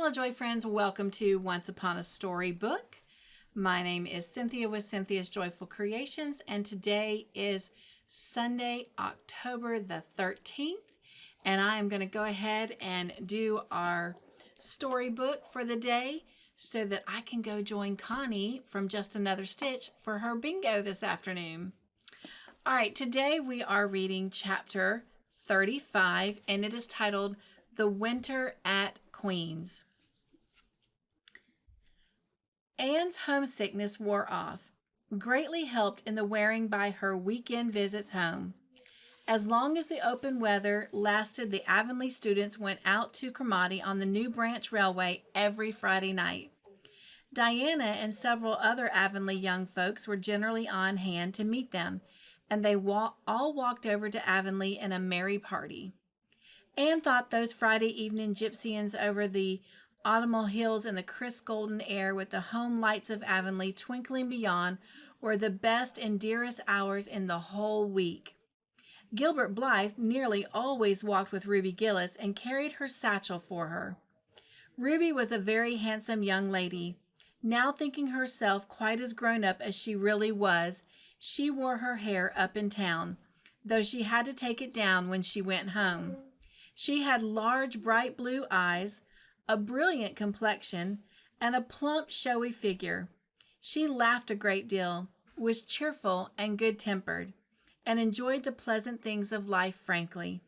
Hello, Joy friends. Welcome to Once Upon a Storybook. My name is Cynthia with Cynthia's Joyful Creations, and today is Sunday, October the 13th, and I am going to go ahead and do our storybook for the day so that I can go join Connie from Just Another Stitch for her bingo this afternoon. All right, today we are reading chapter 35, and it is titled The Winter at Queen's. Anne's homesickness wore off, greatly helped in the wearing by her weekend visits home. As long as the open weather lasted, the Avonlea students went out to Cromarty on the New Branch Railway every Friday night. Diana and several other Avonlea young folks were generally on hand to meet them, and they all walked over to Avonlea in a merry party. Anne thought those Friday evening gypsyings over the autumnal hills in the crisp golden air with the home lights of Avonlea twinkling beyond were the best and dearest hours in the whole week. Gilbert Blythe nearly always walked with Ruby Gillis and carried her satchel for her. Ruby was a very handsome young lady. Now thinking herself quite as grown up as she really was, she wore her hair up in town, though she had to take it down when she went home. She had large, bright blue eyes, a brilliant complexion, and a plump, showy figure. She laughed a great deal, was cheerful and good-tempered, and enjoyed the pleasant things of life frankly.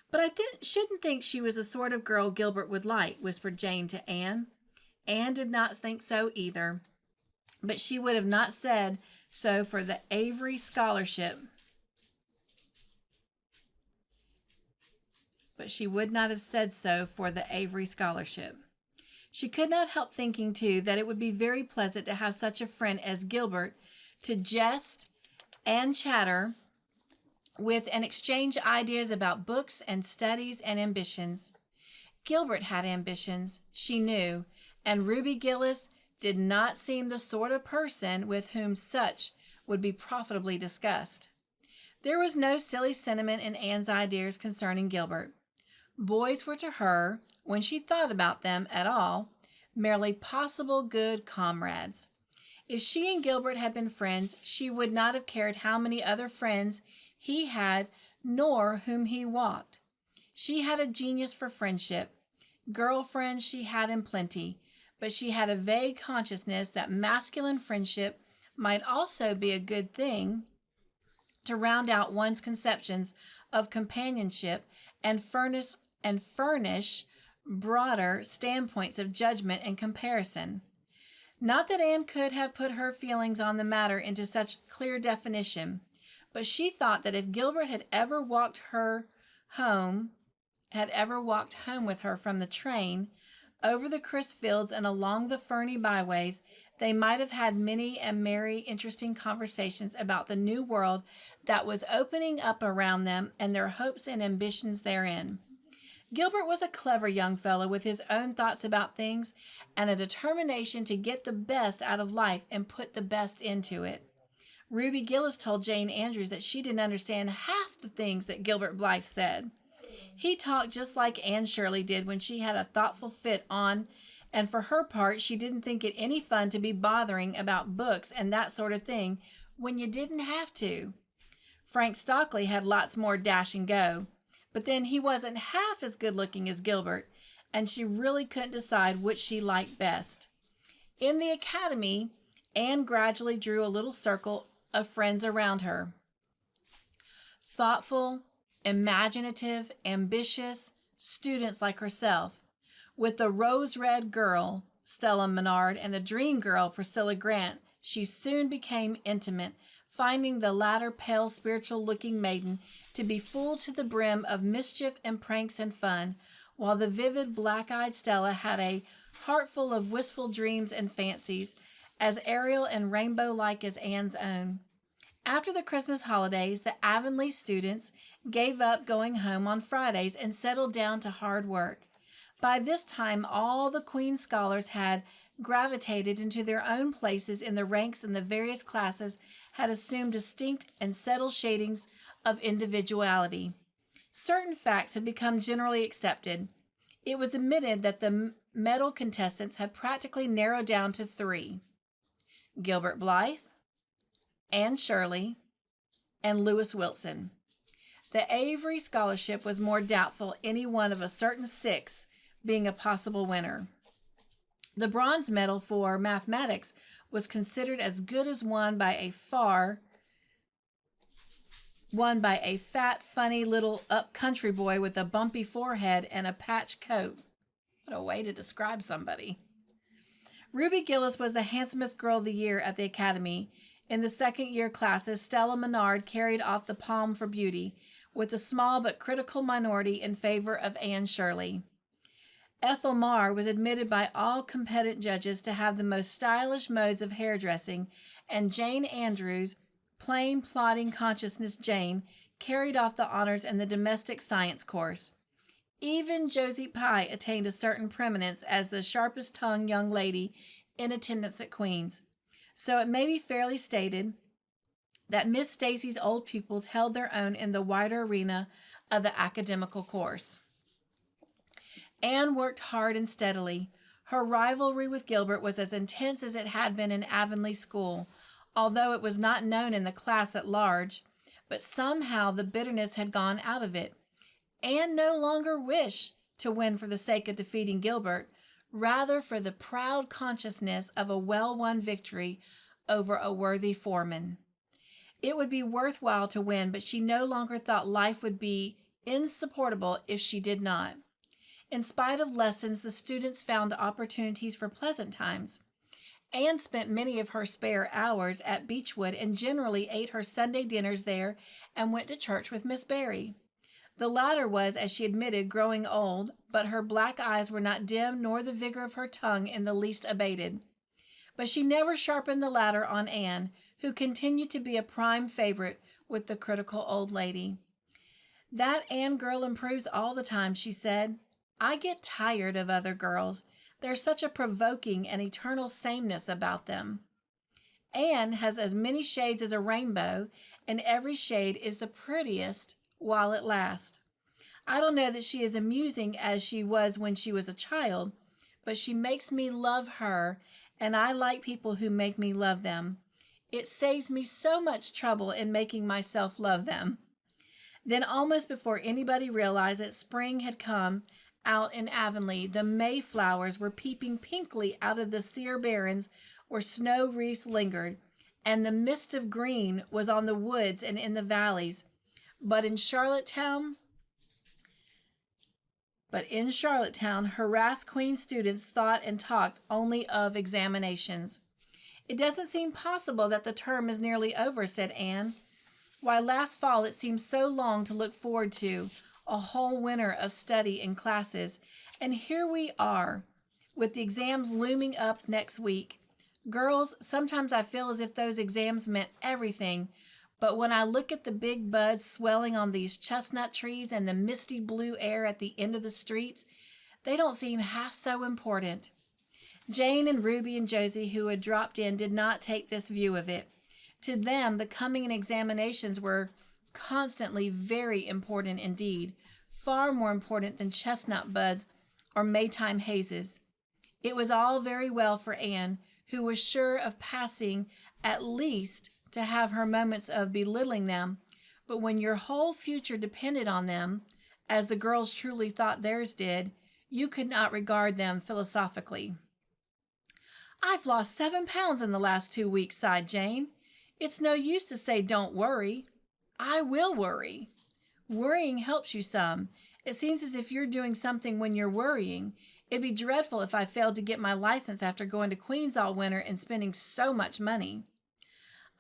"But I shouldn't think she was the sort of girl Gilbert would like," whispered Jane to Anne. Anne did not think so either, but she would have not said so for the Avery Scholarship. She could not help thinking, too, that it would be very pleasant to have such a friend as Gilbert to jest and chatter with and exchange ideas about books and studies and ambitions. Gilbert had ambitions, she knew, and Ruby Gillis did not seem the sort of person with whom such would be profitably discussed. There was no silly sentiment in Anne's ideas concerning Gilbert. Boys were to her, when she thought about them at all, merely possible good comrades. If she and Gilbert had been friends, she would not have cared how many other friends he had, nor whom he walked. She had a genius for friendship. Girl friends she had in plenty, but she had a vague consciousness that masculine friendship might also be a good thing to round out one's conceptions of companionship and furnish broader standpoints of judgment and comparison. Not that Anne could have put her feelings on the matter into such clear definition, but she thought that if Gilbert had ever walked home with her from the train, over the crisp fields and along the ferny byways, they might have had many and merry, interesting conversations about the new world that was opening up around them and their hopes and ambitions therein. Gilbert was a clever young fellow with his own thoughts about things and a determination to get the best out of life and put the best into it. Ruby Gillis told Jane Andrews that she didn't understand half the things that Gilbert Blythe said. He talked just like Anne Shirley did when she had a thoughtful fit on, and for her part she didn't think it any fun to be bothering about books and that sort of thing when you didn't have to. Frank Stockley had lots more dash and go, but then he wasn't half as good-looking as Gilbert, and she really couldn't decide which she liked best. In the academy, Anne gradually drew a little circle of friends around her. Thoughtful, imaginative, ambitious students like herself, with the rose-red girl, Stella Menard, and the dream girl, Priscilla Grant, she soon became intimate, finding the latter pale, spiritual-looking maiden to be full to the brim of mischief and pranks and fun, while the vivid, black-eyed Stella had a heart full of wistful dreams and fancies, as aerial and rainbow-like as Anne's own. After the Christmas holidays, the Avonlea students gave up going home on Fridays and settled down to hard work. By this time, all the Queen scholars had gravitated into their own places in the ranks, and the various classes had assumed distinct and settled shadings of individuality. Certain facts had become generally accepted. It was admitted that the medal contestants had practically narrowed down to three: Gilbert Blythe, Anne Shirley, and Lewis Wilson. The Avery Scholarship was more doubtful, any one of a certain six being a possible winner. The bronze medal for mathematics was considered as good as won by a fat, funny little up-country boy with a bumpy forehead and a patch coat. What a way to describe somebody. Ruby Gillis was the handsomest girl of the year at the Academy. In the second-year classes, Stella Menard carried off the palm for beauty, with a small but critical minority in favor of Anne Shirley. Ethel Marr was admitted by all competent judges to have the most stylish modes of hairdressing, and Jane Andrews, plain, plodding consciousness Jane, carried off the honors in the domestic science course. Even Josie Pye attained a certain preeminence as the sharpest-tongued young lady in attendance at Queen's. So it may be fairly stated that Miss Stacy's old pupils held their own in the wider arena of the academical course. Anne worked hard and steadily. Her rivalry with Gilbert was as intense as it had been in Avonlea School, although it was not known in the class at large, but somehow the bitterness had gone out of it. Anne no longer wished to win for the sake of defeating Gilbert, rather for the proud consciousness of a well-won victory over a worthy foreman. It would be worthwhile to win, but she no longer thought life would be insupportable if she did not. In spite of lessons, the students found opportunities for pleasant times. Anne spent many of her spare hours at Beechwood and generally ate her Sunday dinners there and went to church with Miss Barry. The latter was, as she admitted, growing old, but her black eyes were not dim nor the vigor of her tongue in the least abated. But she never sharpened the latter on Anne, who continued to be a prime favorite with the critical old lady. "That Anne girl improves all the time," she said. "I get tired of other girls. There's such a provoking and eternal sameness about them. Anne has as many shades as a rainbow, and every shade is the prettiest while it lasts. I don't know that she is amusing as she was when she was a child, but she makes me love her, and I like people who make me love them. It saves me so much trouble in making myself love them." Then, almost before anybody realized it, spring had come. Out in Avonlea, the mayflowers were peeping pinkly out of the sere barrens where snow wreaths lingered, and the mist of green was on the woods and in the valleys. But in Charlottetown, harassed Queen students thought and talked only of examinations. "It doesn't seem possible that the term is nearly over," said Anne. "Why, last fall it seemed so long to look forward to, a whole winter of study and classes, and here we are, with the exams looming up next week. Girls, sometimes I feel as if those exams meant everything, but when I look at the big buds swelling on these chestnut trees and the misty blue air at the end of the streets, they don't seem half so important." Jane and Ruby and Josie, who had dropped in, did not take this view of it. To them, the coming examinations were constantly very important indeed, far more important than chestnut buds or Maytime hazes. It was all very well for Anne, who was sure of passing, at least to have her moments of belittling them, but when your whole future depended on them, as the girls truly thought theirs did, you could not regard them philosophically. "I've lost 7 pounds in the last 2 weeks," sighed Jane. "It's no use to say don't worry. I will worry." "Worrying helps you some. It seems as if you're doing something when you're worrying. It'd be dreadful if I failed to get my license after going to Queen's all winter and spending so much money."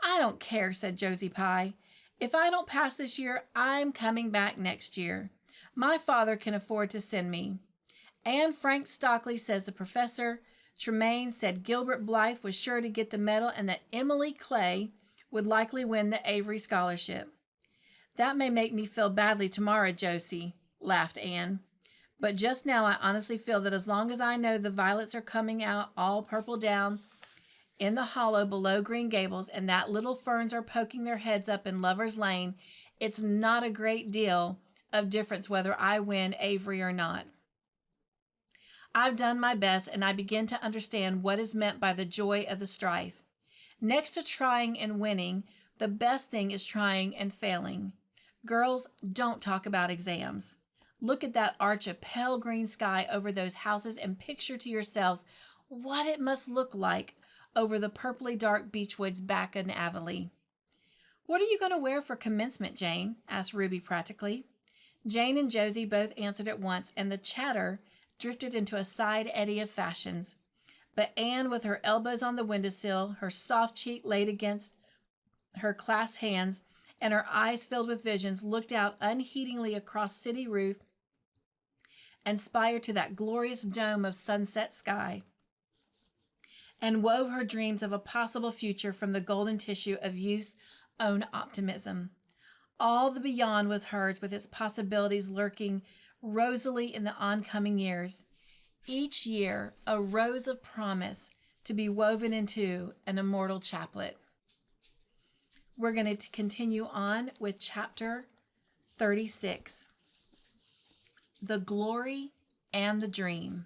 "I don't care," said Josie Pye. "If I don't pass this year, I'm coming back next year. My father can afford to send me. And Frank Stockley says the Professor Tremaine said Gilbert Blythe was sure to get the medal and that Emily Clay would likely win the Avery Scholarship." "That may make me feel badly tomorrow, Josie," laughed Anne. "But just now I honestly feel that as long as I know the violets are coming out all purple down in the hollow below Green Gables, and that little ferns are poking their heads up in Lover's Lane, it's not a great deal of difference whether I win Avery or not." I've done my best, and I begin to understand what is meant by the joy of the strife. Next to trying and winning, the best thing is trying and failing. Girls, don't talk about exams. Look at that arch of pale green sky over those houses and picture to yourselves what it must look like over the purply dark beechwoods back in Avonlea. "What are you going to wear for commencement, Jane?" asked Ruby practically. Jane and Josie both answered at once, and the chatter drifted into a side eddy of fashions. But Anne, with her elbows on the windowsill, her soft cheek laid against her clasped hands, and her eyes filled with visions, looked out unheedingly across city roof and spire to that glorious dome of sunset sky, and wove her dreams of a possible future from the golden tissue of youth's own optimism. All the beyond was hers, with its possibilities lurking rosily in the oncoming years. Each year, a rose of promise to be woven into an immortal chaplet. We're going to continue on with chapter 36, The Glory and the Dream.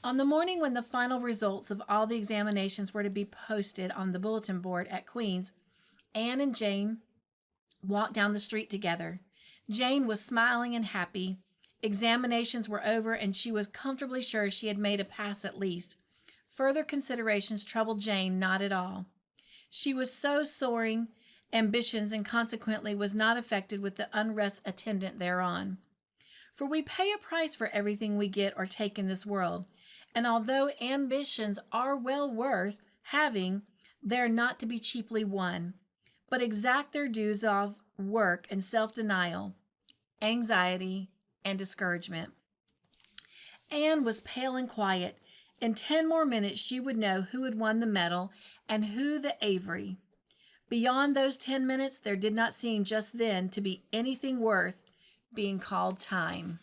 On the morning when the final results of all the examinations were to be posted on the bulletin board at Queen's, Anne and Jane walked down the street together. Jane was smiling and happy. Examinations were over, and she was comfortably sure she had made a pass at least. Further considerations troubled Jane not at all. She was so soaring ambitions, and consequently was not affected with the unrest attendant thereon. For we pay a price for everything we get or take in this world, and although ambitions are well worth having, they are not to be cheaply won, but exact their dues of work and self-denial, anxiety, and discouragement. Anne was pale and quiet. In 10 more minutes she would know who had won the medal and who the Avery. Beyond those 10 minutes, there did not seem just then to be anything worth being called time.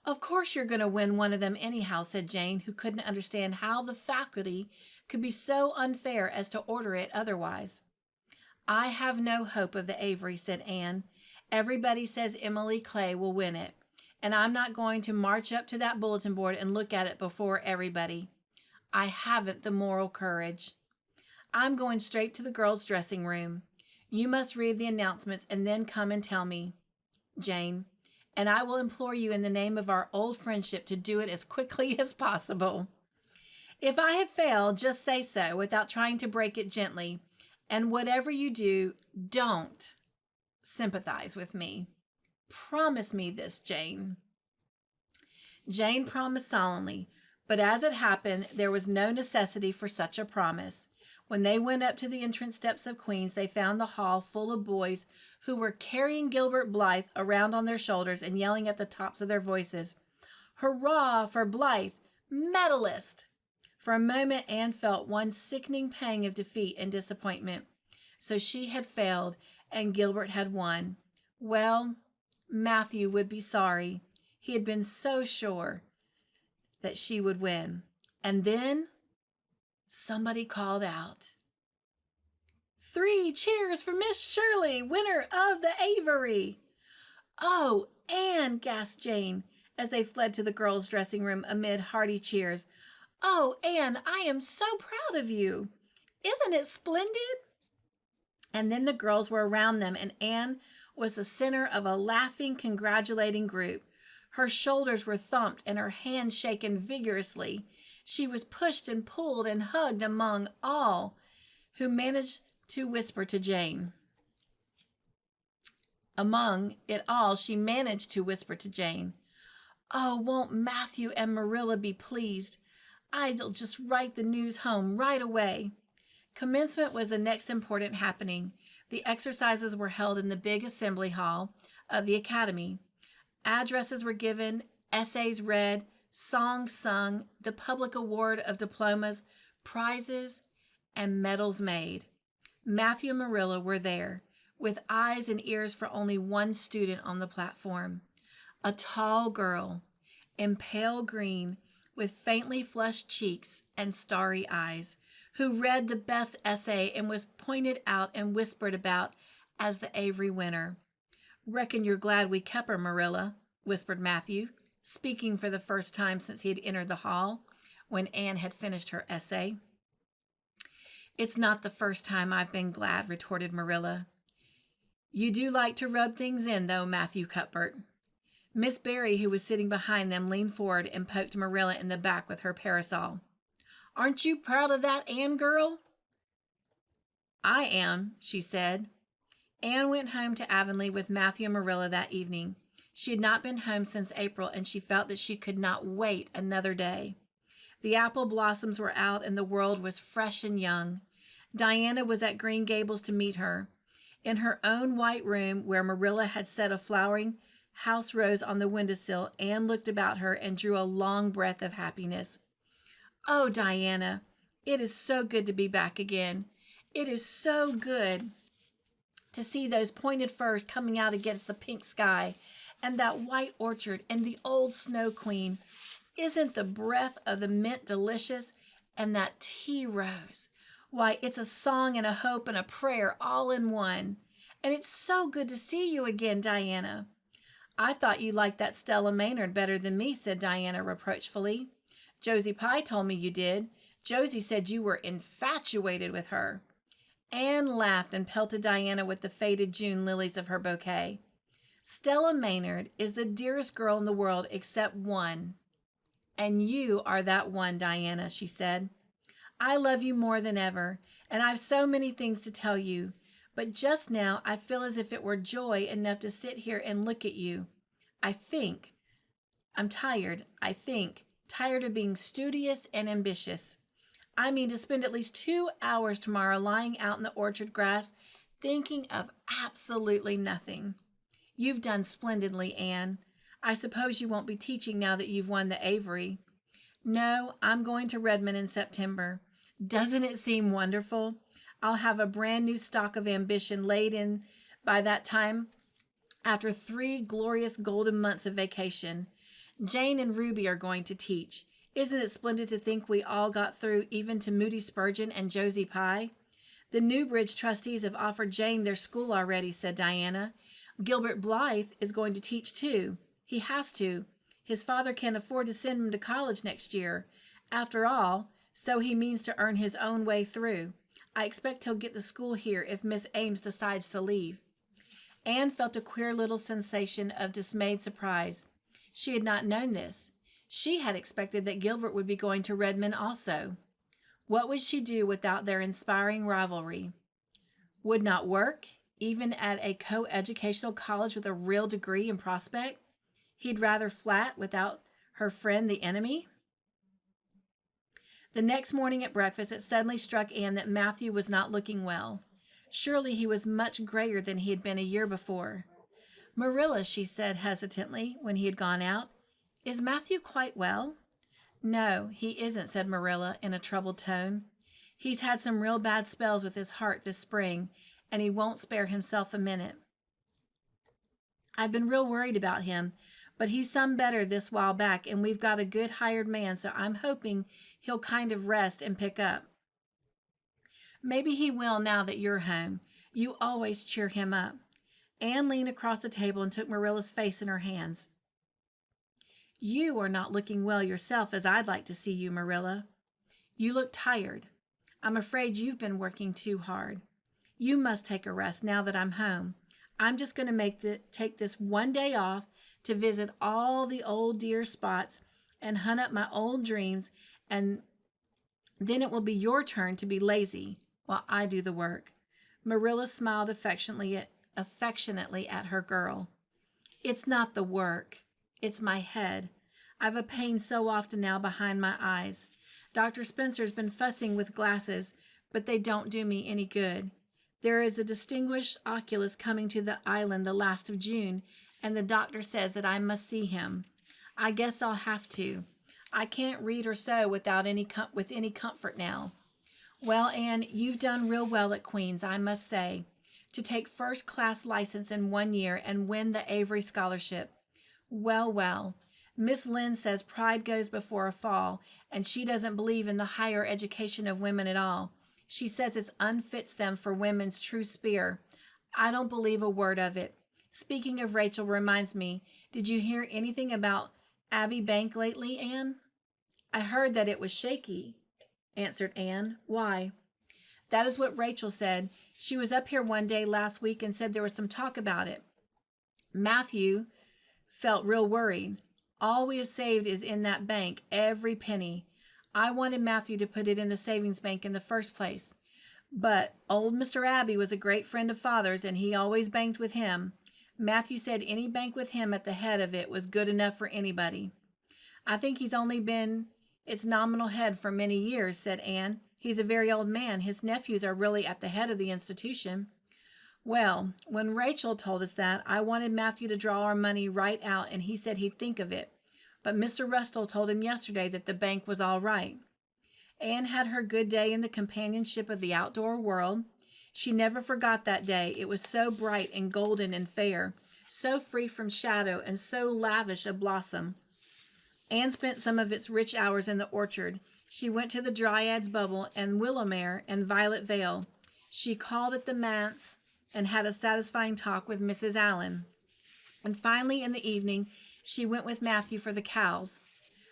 "Of course you're going to win one of them anyhow," said Jane, who couldn't understand how the faculty could be so unfair as to order it otherwise. "I have no hope of the Avery," said Anne. "Everybody says Emily Clay will win it, and I'm not going to march up to that bulletin board and look at it before everybody. I haven't the moral courage. I'm going straight to the girls' dressing room. You must read the announcements and then come and tell me, Jane, and I will implore you in the name of our old friendship to do it as quickly as possible. If I have failed, just say so without trying to break it gently, and whatever you do, don't sympathize with me. Promise me this, Jane." Jane promised solemnly, but as it happened, there was no necessity for such a promise. When they went up to the entrance steps of Queen's, they found the hall full of boys who were carrying Gilbert Blythe around on their shoulders and yelling at the tops of their voices, "Hurrah for Blythe, medalist!" For a moment Anne felt one sickening pang of defeat and disappointment. So she had failed, and Gilbert had won. Well, Matthew would be sorry. He had been so sure that she would win. And then somebody called out, "3 cheers for Miss Shirley, winner of the Avery." "Oh, Anne," gasped Jane, as they fled to the girls' dressing room amid hearty cheers. "Oh, Anne, I am so proud of you. Isn't it splendid?" And then the girls were around them, and Anne was the center of a laughing, congratulating group. Her shoulders were thumped and her hands shaken vigorously. She was pushed and pulled and hugged among all who managed to whisper to Jane. Among it all, she managed to whisper to Jane, "Oh, won't Matthew and Marilla be pleased? I'll just write the news home right away." Commencement was the next important happening. The exercises were held in the big assembly hall of the academy. Addresses were given, essays read, songs sung, the public award of diplomas, prizes, and medals made. Matthew and Marilla were there, with eyes and ears for only one student on the platform. A tall girl, in pale green, with faintly flushed cheeks and starry eyes, who read the best essay and was pointed out and whispered about as the Avery winner. "Reckon you're glad we kept her, Marilla," whispered Matthew, speaking for the first time since he had entered the hall when Anne had finished her essay. "It's not the first time I've been glad," retorted Marilla. "You do like to rub things in, though, Matthew Cuthbert." Miss Barry, who was sitting behind them, leaned forward and poked Marilla in the back with her parasol. "Aren't you proud of that, Anne girl?" "I am," she said. Anne went home to Avonlea with Matthew and Marilla that evening. She had not been home since April, and she felt that she could not wait another day. The apple blossoms were out, and the world was fresh and young. Diana was at Green Gables to meet her. In her own white room, where Marilla had set a flowering house rose on the windowsill, Anne looked about her and drew a long breath of happiness. "Oh, Diana, it is so good to be back again. It is so good to see those pointed firs coming out against the pink sky, and that white orchard, and the old Snow Queen. Isn't the breath of the mint delicious? And that tea rose. Why, it's a song and a hope and a prayer all in one. And it's so good to see you again, Diana." "I thought you liked that Stella Maynard better than me," said Diana reproachfully. "Josie Pye told me you did. Josie said you were infatuated with her." Anne laughed and pelted Diana with the faded June lilies of her bouquet. "Stella Maynard is the dearest girl in the world except one. And you are that one, Diana," she said. "I love you more than ever, and I've so many things to tell you. But just now I feel as if it were joy enough to sit here and look at you. I'm tired, tired of being studious and ambitious. I mean to spend at least 2 hours tomorrow lying out in the orchard grass thinking of absolutely nothing. You've done splendidly, Anne. I suppose you won't be teaching now that you've won the Avery." "No, I'm going to Redmond in September. Doesn't it seem wonderful? I'll have a brand new stock of ambition laid in by that time after 3 glorious golden months of vacation. Jane and Ruby are going to teach. Isn't it splendid to think we all got through even to Moody Spurgeon and Josie Pye?" "The Newbridge trustees have offered Jane their school already," said Diana. "Gilbert Blythe is going to teach too. He has to. His father can't afford to send him to college next year. After all, so he means to earn his own way through. I expect he'll get the school here if Miss Ames decides to leave." Anne felt a queer little sensation of dismayed surprise. She had not known this. She had expected that Gilbert would be going to Redmond also. What would she do without their inspiring rivalry? Would not work, even at a co-educational college with a real degree in prospect? He'd rather flat without her friend the enemy? The next morning at breakfast, it suddenly struck Anne that Matthew was not looking well. Surely he was much grayer than he had been a year before. "Marilla," she said hesitantly when he had gone out, "is Matthew quite well?" "No, he isn't," said Marilla in a troubled tone. "He's had some real bad spells with his heart this spring, and he won't spare himself a minute. I've been real worried about him, but he's some better this while back, and we've got a good hired man, so I'm hoping he'll kind of rest and pick up. Maybe he will now that you're home. You always cheer him up." Anne leaned across the table and took Marilla's face in her hands. "You are not looking well yourself, as I'd like to see you, Marilla. You look tired. I'm afraid you've been working too hard. You must take a rest now that I'm home. I'm just going to take this one day off to visit all the old dear spots and hunt up my old dreams, and then it will be your turn to be lazy while I do the work." Marilla smiled affectionately at her girl. "It's not the work. It's my head. I've a pain so often now behind my eyes. Dr. Spencer's been fussing with glasses, but they don't do me any good. There is a distinguished oculist coming to the island the last of June, and the doctor says that I must see him. I guess I'll have to. I can't read or sew with any comfort now. Well, Anne, you've done real well at Queen's, I must say. To take first-class license in 1 year and win the Avery scholarship. Well, well, Miss Lynn says pride goes before a fall, and she doesn't believe in the higher education of women at all. She says it unfits them for women's true sphere. I don't believe a word of it. Speaking of Rachel reminds me, did you hear anything about Abbey Bank lately, Anne? I heard that it was shaky, answered Anne. Why? That is what Rachel said. She was up here one day last week and said there was some talk about it. Matthew felt real worried. All we have saved is in that bank, every penny. I wanted Matthew to put it in the savings bank in the first place. But old Mr. Abbey was a great friend of Father's, and he always banked with him. Matthew said any bank with him at the head of it was good enough for anybody. I think he's only been its nominal head for many years, said Anne. He's a very old man. His nephews are really at the head of the institution. Well, when Rachel told us that, I wanted Matthew to draw our money right out, and he said he'd think of it. But Mr. Rustle told him yesterday that the bank was all right. Anne had her good day in the companionship of the outdoor world. She never forgot that day. It was so bright and golden and fair, so free from shadow and so lavish of blossom. Anne spent some of its rich hours in the orchard. She went to the Dryad's Bubble and Willowmere and Violet Vale. She called at the manse and had a satisfying talk with Mrs. Allen. And finally, in the evening, she went with Matthew for the cows,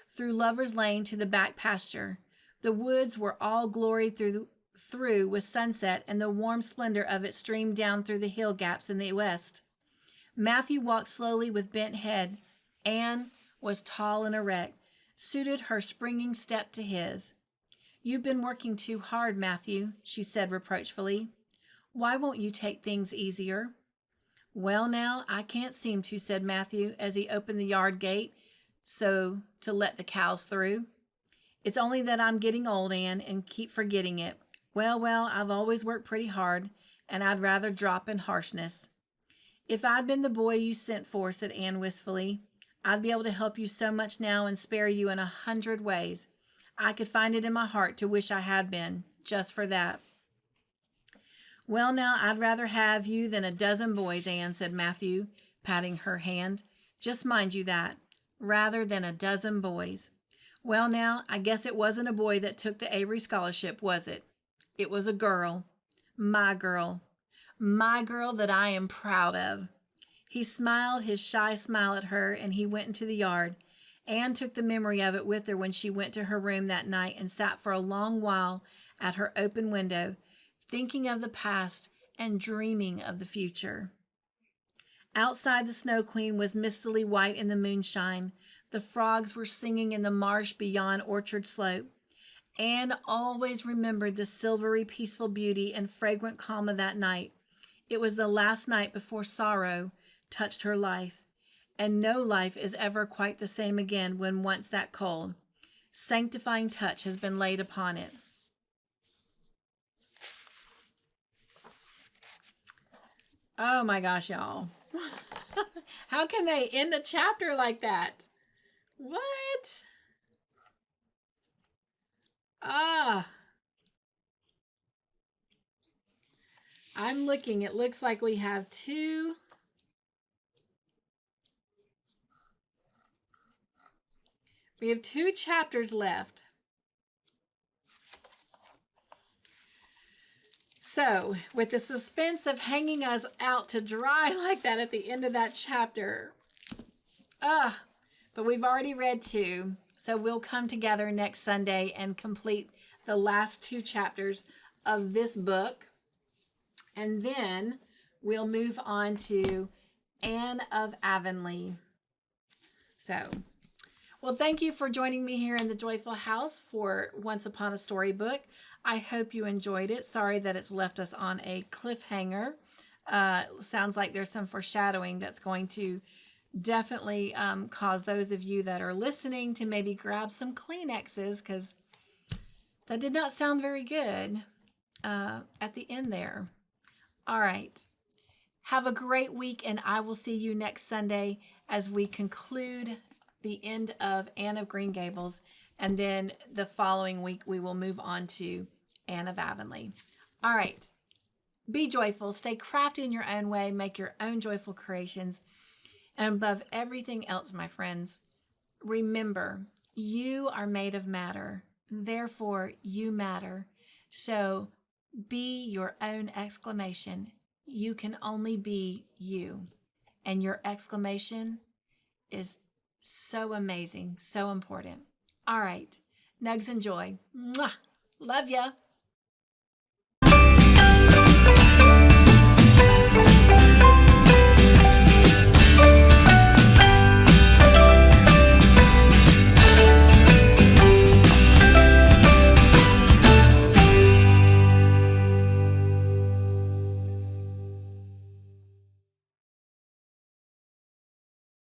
through Lover's Lane to the back pasture. The woods were all gloried through with sunset, and the warm splendor of it streamed down through the hill gaps in the west. Matthew walked slowly with bent head. Anne was tall and erect, suited her springing step to his. You've been working too hard, Matthew, she said reproachfully. Why won't you take things easier? Well, now, I can't seem to, said Matthew as he opened the yard gate so to let the cows through. It's only that I'm getting old, Anne, and keep forgetting it. Well, I've always worked pretty hard, and I'd rather drop in harshness. If I'd been the boy you sent for, said Anne wistfully, I'd be able to help you so much now and spare you in 100 ways. I could find it in my heart to wish I had been, just for that. Well, now, I'd rather have you than a dozen boys, Anne, said Matthew, patting her hand. Just mind you that. Rather than a dozen boys. Well, now, I guess it wasn't a boy that took the Avery Scholarship, was it? It was a girl. My girl. My girl that I am proud of. He smiled his shy smile at her, and he went into the yard. Anne took the memory of it with her when she went to her room that night and sat for a long while at her open window, thinking of the past and dreaming of the future. Outside, the Snow Queen was mistily white in the moonshine. The frogs were singing in the marsh beyond Orchard Slope. Anne always remembered the silvery, peaceful beauty and fragrant calm of that night. It was the last night before sorrow touched her life, and no life is ever quite the same again when once that cold, sanctifying touch has been laid upon it. Oh my gosh, y'all. How can they end a chapter like that? What? I'm looking. It looks like we have two. We have 2 chapters left. So, with the suspense of hanging us out to dry like that at the end of that chapter. But we've already read 2. So we'll come together next Sunday and complete the last 2 chapters of this book. And then we'll move on to Anne of Avonlea. So, well, thank you for joining me here in the Joyful House for Once Upon a Storybook. I hope you enjoyed it. Sorry that it's left us on a cliffhanger. Sounds like there's some foreshadowing that's going to definitely cause those of you that are listening to maybe grab some Kleenexes, because that did not sound very good at the end there. All right. Have a great week, and I will see you next Sunday as we conclude the end of Anne of Green Gables, and then the following week we will move on to Anne of Avonlea. All right. Be joyful. Stay crafty in your own way. Make your own joyful creations. And above everything else, my friends, Remember, you are made of matter. Therefore, you matter. So be your own exclamation. You can only be you. And your exclamation is so amazing, so important. All right, Nugs and Joy. Mwah! Love ya.